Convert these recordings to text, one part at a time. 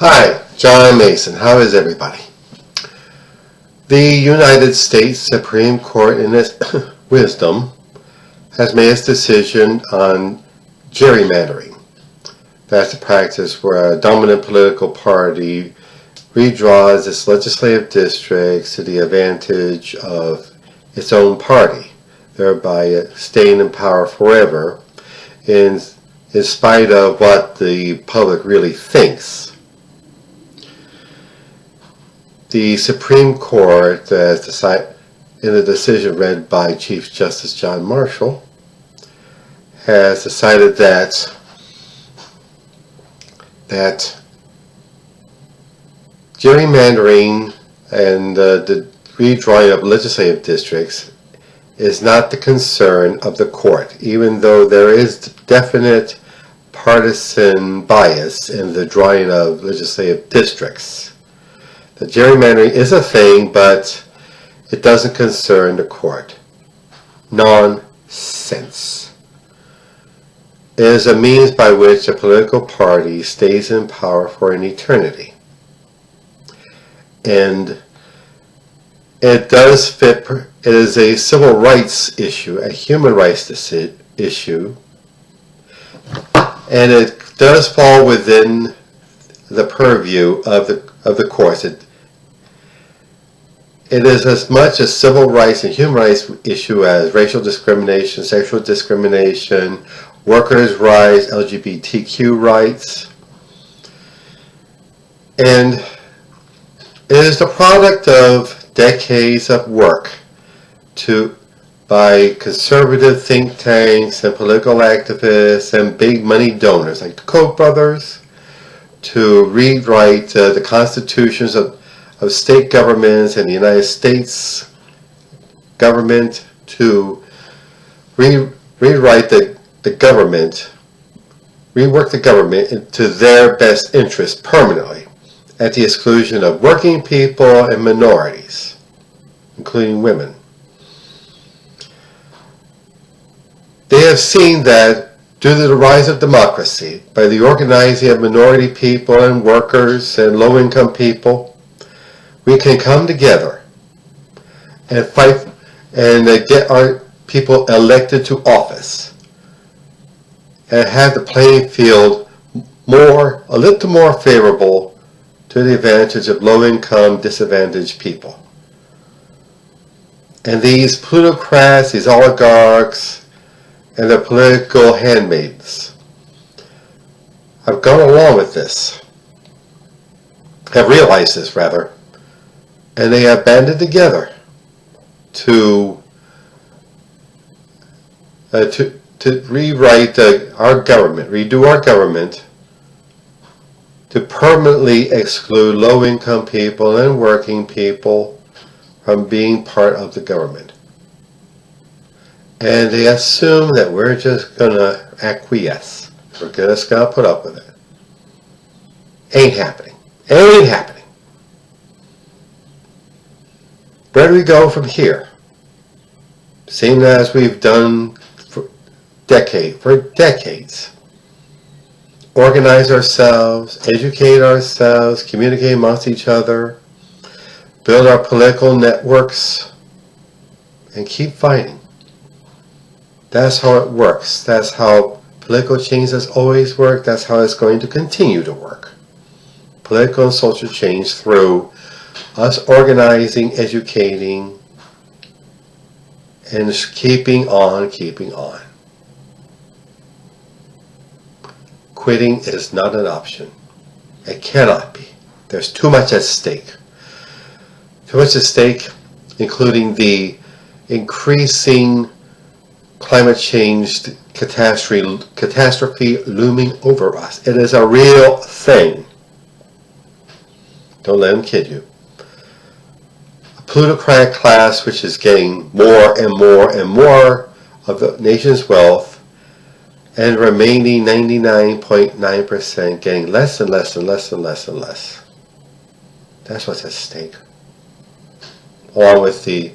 Hi, John Mason. How is everybody? The United States Supreme Court, in its wisdom, has made its decision on gerrymandering. That's a practice where a dominant political party redraws its legislative districts to the advantage of its own party, thereby staying in power forever in spite of what the public really thinks. The Supreme Court, in a decision read by Chief Justice John Marshall, has decided that gerrymandering and the redrawing of legislative districts is not the concern of the court, even though there is definite partisan bias in the drawing of legislative districts. The gerrymandering is a thing, but it doesn't concern the court. Nonsense. It is a means by which a political party stays in power for an eternity. And it does fit, it is a civil rights issue, a human rights issue, and it does fall within the purview of the courts. It is as much a civil rights and human rights issue as racial discrimination, sexual discrimination, workers' rights, LGBTQ rights. And it is the product of decades of work by conservative think tanks and political activists and big money donors like the Koch brothers to rewrite the constitutions of state governments and the United States government, to rewrite the government, rework the government to their best interest permanently, at the exclusion of working people and minorities, including women. They have seen that due to the rise of democracy, by the organizing of minority people and workers and low-income people, we can come together and fight and get our people elected to office and have the playing field a little more favorable to the advantage of low-income, disadvantaged people. And these plutocrats, these oligarchs, and their political handmaids have gone along with this, have realized this rather, and they have banded together to rewrite our government, redo our government, to permanently exclude low-income people and working people from being part of the government. And they assume that we're just going to acquiesce. We're just going to put up with it. Ain't happening. Ain't happening. Where do we go from here? Seeing as we've done for decades. Organize ourselves, educate ourselves, communicate amongst each other, build our political networks, and keep fighting. That's how it works. That's how political change has always worked. That's how it's going to continue to work. Political and social change through us organizing, educating, and just keeping on. Quitting is not an option. It cannot be. There's too much at stake. Too much at stake, including the increasing climate change catastrophe looming over us. It is a real thing. Don't let them kid you. A plutocratic class which is getting more and more of the nation's wealth, and remaining 99.9% getting less and less. That's what's at stake. Along with the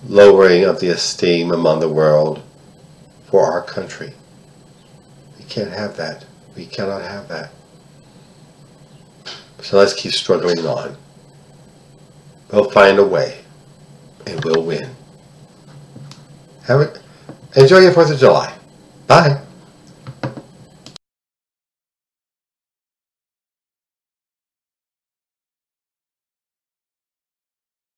lowering of the esteem among the world for our country. We can't have that. We cannot have that. So let's keep struggling on. We'll find a way, and we'll win. Enjoy your 4th of July. Bye.